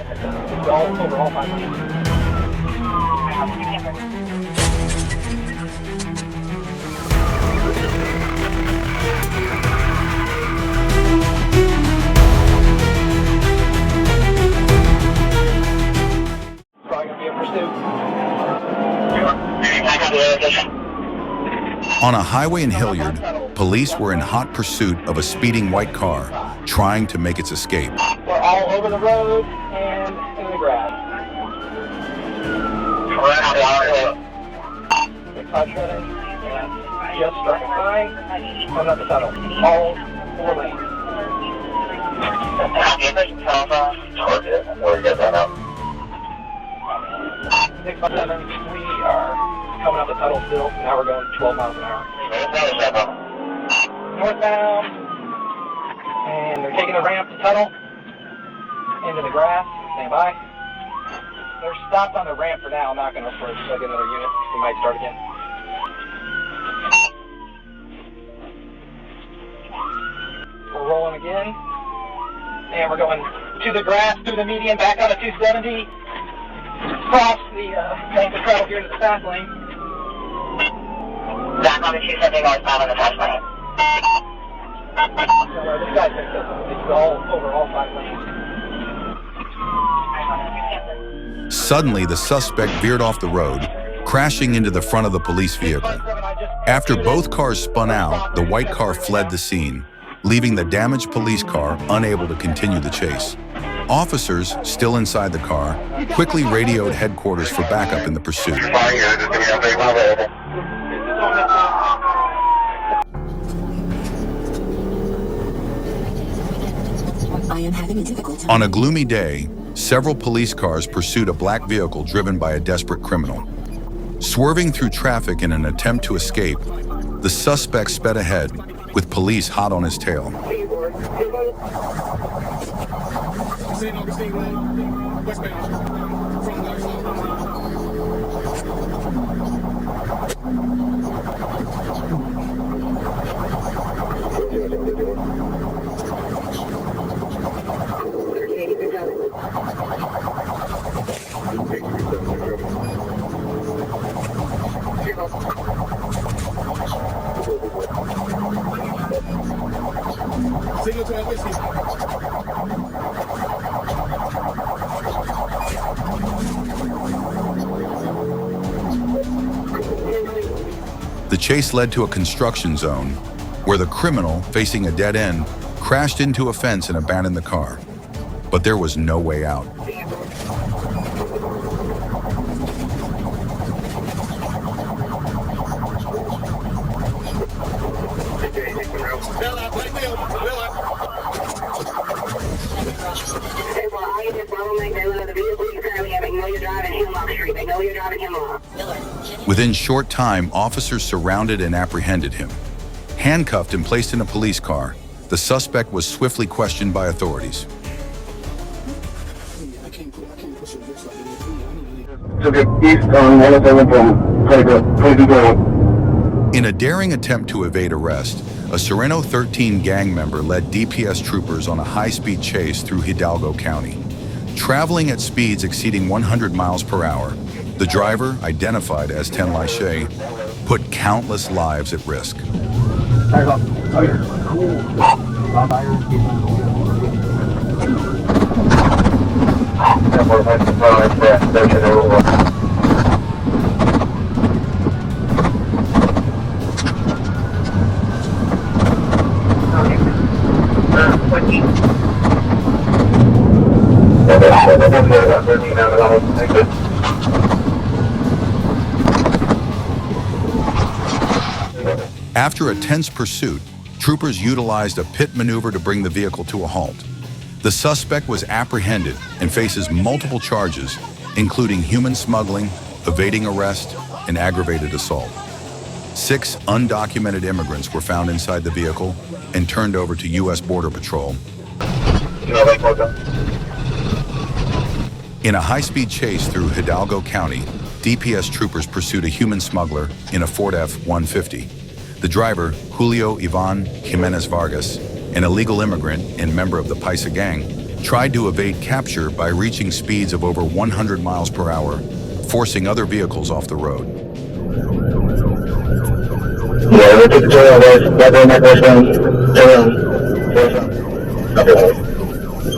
Over all 5 lanes. Probably gonna be a pursuit. On a highway in Hilliard, police were in hot pursuit of a speeding white car, trying to make its escape. We're all over the road and in the grass. Touch running and just starting by coming up the tunnel. All 4 lanes. 657, we are coming up the tunnel still. Now we're going 12 miles an hour. Northbound. And they're taking the ramp to tunnel into the grass. Stand by. They're stopped on the ramp for now. I'm not going to approach. I'll get another unit. We might start again. We're rolling again. And we're going to the grass, through the median, back on a 270. Cross the lane to travel here to the fast lane. Back on the 270 northbound on the fast lane. So this guy picked up. It's all over all 5 lanes. Suddenly, the suspect veered off the road, crashing into the front of the police vehicle. After both cars spun out, the white car fled the scene, leaving the damaged police car unable to continue the chase. Officers, still inside the car, quickly radioed headquarters for backup in the pursuit. On a gloomy day, several police cars pursued a black vehicle driven by a desperate criminal. Swerving through traffic in an attempt to escape, the suspect sped ahead, with police hot on his tail. The chase led to a construction zone where the criminal, facing a dead end, crashed into a fence and abandoned the car. But there was no way out. Within short time, officers surrounded and apprehended him. Handcuffed and placed in a police car, the suspect was swiftly questioned by authorities. In a daring attempt to evade arrest, a Sereno 13 gang member led DPS troopers on a high-speed chase through Hidalgo County. Traveling at speeds exceeding 100 miles per hour, the driver, identified as Ten Lachey, put countless lives at risk. After a tense pursuit, troopers utilized a pit maneuver to bring the vehicle to a halt. The suspect was apprehended and faces multiple charges, including human smuggling, evading arrest, and aggravated assault. 6 undocumented immigrants were found inside the vehicle and turned over to U.S. Border Patrol. In a high-speed chase through Hidalgo County, DPS troopers pursued a human smuggler in a Ford F-150. The driver, Julio Ivan Jimenez Vargas, an illegal immigrant and member of the Paisa gang, tried to evade capture by reaching speeds of over 100 miles per hour, forcing other vehicles off the road. Yeah, we're taking care of this. Yeah, we're not going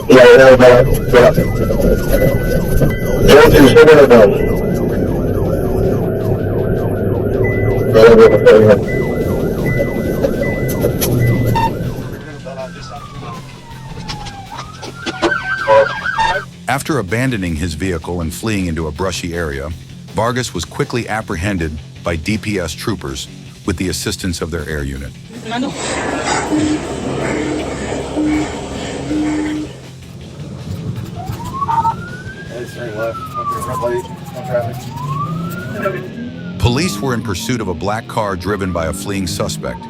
yeah, we're not yeah. Jones, stay with us. After abandoning his vehicle and fleeing into a brushy area, Vargas was quickly apprehended by DPS troopers with the assistance of their air unit. Police were in pursuit of a black car driven by a fleeing suspect.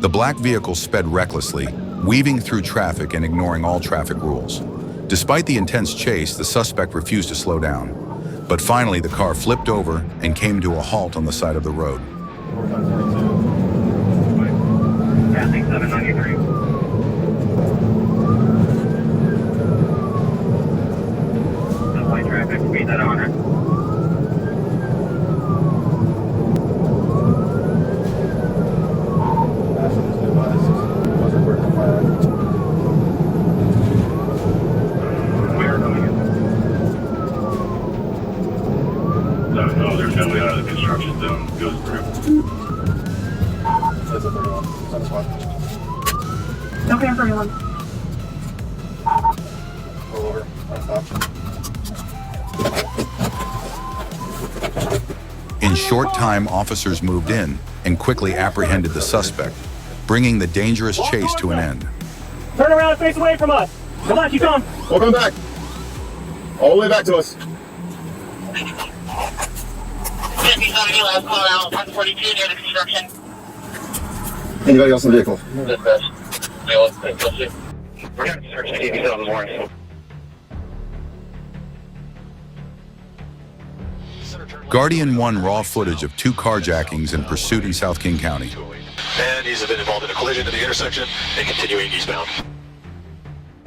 The black vehicle sped recklessly, weaving through traffic and ignoring all traffic rules. Despite the intense chase, the suspect refused to slow down. But finally, the car flipped over and came to a halt on the side of the road. Passing 793. Subway traffic, speed at 100. No, there's no way out of the construction zone. Goes through. Says a 31. It's on the spot. Okay, I'm 31. Roll over. Unstop. In short time, officers moved in and quickly apprehended the suspect, bringing the dangerous chase to an end. Turn around and face away from us. Come on, keep going. Welcome back. All the way back to us. 57, last call out, 142 near the construction. Anybody else in the vehicle? Dispatch. We're going to search 87 this morning. Guardian 1 raw footage of 2 carjackings in pursuit in South King County. And he's been involved in a collision at the intersection and continuing eastbound.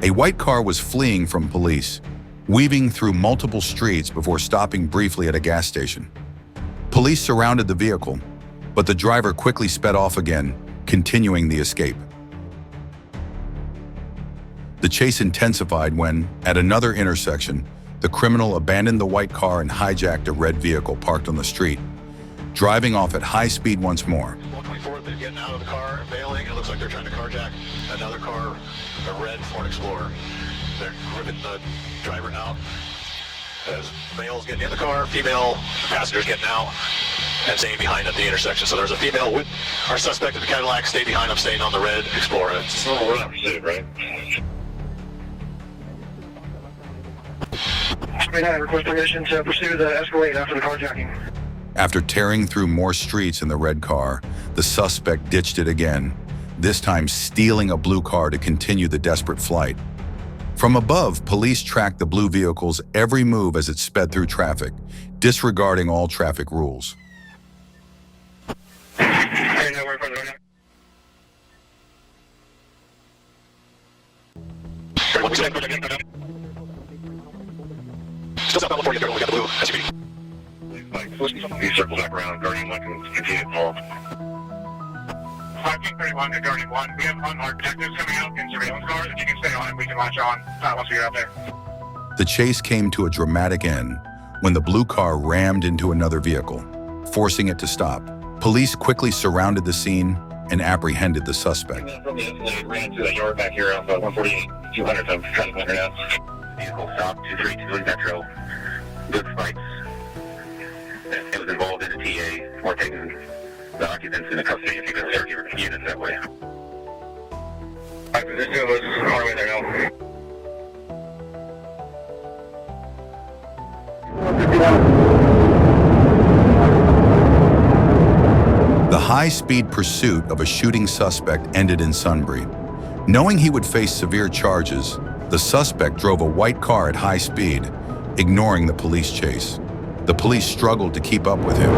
A white car was fleeing from police, weaving through multiple streets before stopping briefly at a gas station. Police surrounded the vehicle, but the driver quickly sped off again, continuing the escape. The chase intensified when, at another intersection, the criminal abandoned the white car and hijacked a red vehicle parked on the street, driving off at high speed once more. 124th, they're getting out of the car, bailing. It looks like they're trying to carjack another car, a red Ford Explorer. They're ripping the driver out. As males getting in the car, female passengers getting out and staying behind at the intersection. So there's a female with our suspect in the Cadillac, stay behind, I'm staying on the red Explorer. It's a little run pursuit, right? I request permission to pursue the Escalade after the carjacking. After tearing through more streets in the red car, the suspect ditched it again, this time stealing a blue car to continue the desperate flight. From above, police tracked the blue vehicle's every move as it sped through traffic, disregarding all traffic rules. Still southbound before you get we got the blue SUV. These circles back around, Guardian 1 can continue involved. 531 to Guardian 1. We have unmarked detectives coming out in surveillance cars. If you can stay on it, we can latch on once we get out there. The chase came to a dramatic end when the blue car rammed into another vehicle, forcing it to stop. Police quickly surrounded the scene and apprehended the suspect. From the Escalade, ran to that yard back here off 148, 200, so I'm trying to find her now. Vehicle stopped, 232 Metro, good spikes. It was involved in a TA. We're taking the occupants into custody if you can search your units that way. Alright, position was on our way there now. The high-speed pursuit of a shooting suspect ended in Sunbury. Knowing he would face severe charges, the suspect drove a white car at high speed, ignoring the police chase. The police struggled to keep up with him.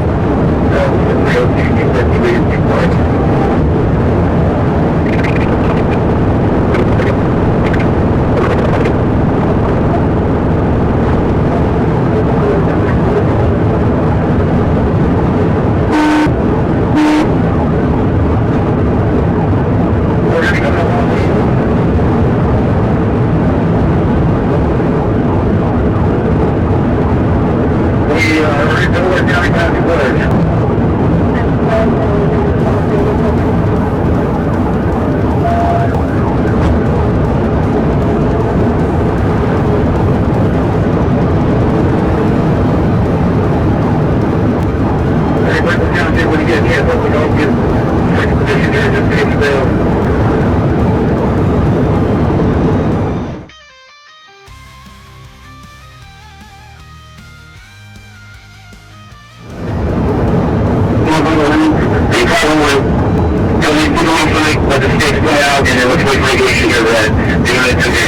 went out, and it looks like radiation here that the unit took it.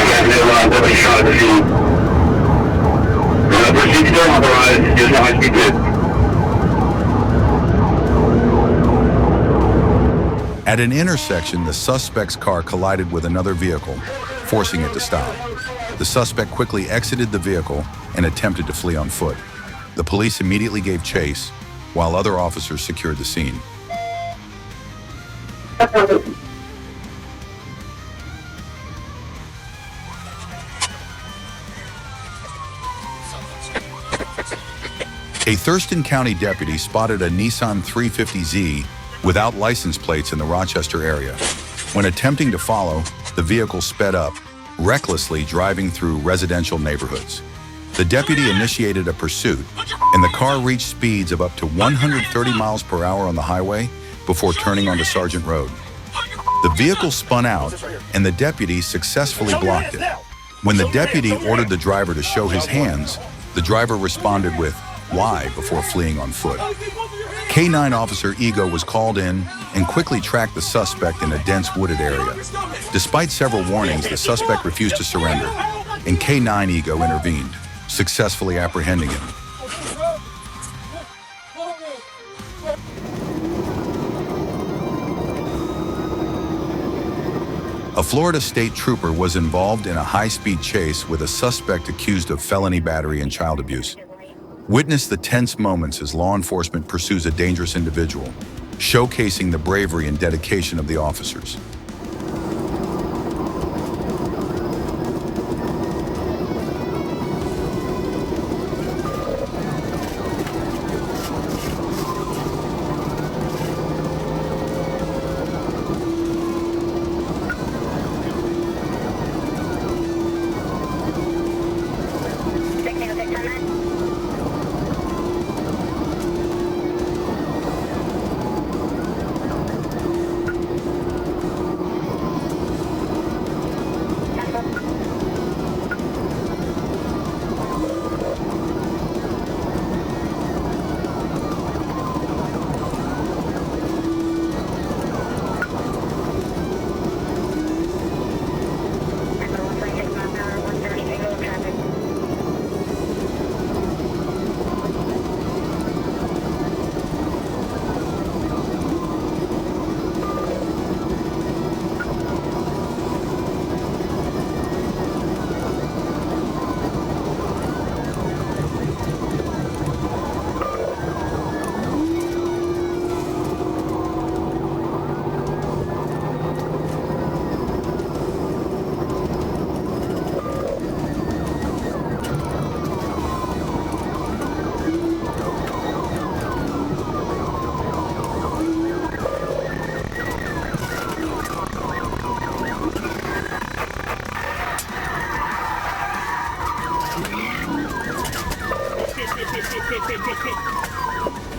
Nobody shot at the scene. Proceed still authorized, just high speed bid. At an intersection, the suspect's car collided with another vehicle, forcing it to stop. The suspect quickly exited the vehicle and attempted to flee on foot. The police immediately gave chase, while other officers secured the scene. A Thurston County deputy spotted a Nissan 350Z without license plates in the Rochester area. When attempting to follow, the vehicle sped up, recklessly driving through residential neighborhoods. The deputy initiated a pursuit, and the car reached speeds of up to 130 miles per hour on the highway before turning onto Sargent Road. The vehicle spun out, and the deputy successfully blocked it. When the deputy ordered the driver to show his hands, the driver responded with, "Why?" before fleeing on foot. K-9 officer Ego was called in and quickly tracked the suspect in a dense wooded area. Despite several warnings, the suspect refused to surrender, and K-9 Ego intervened, successfully apprehending him. A Florida state trooper was involved in a high-speed chase with a suspect accused of felony battery and child abuse. Witness the tense moments as law enforcement pursues a dangerous individual, showcasing the bravery and dedication of the officers.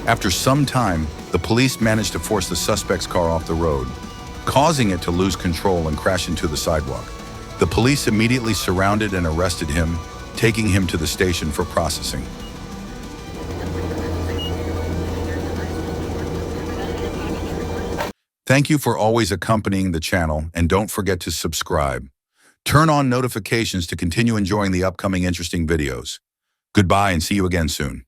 After some time, the police managed to force the suspect's car off the road, causing it to lose control and crash into the sidewalk. The police immediately surrounded and arrested him, taking him to the station for processing. Thank you for always accompanying the channel, and don't forget to subscribe. Turn on notifications to continue enjoying the upcoming interesting videos. Goodbye and see you again soon.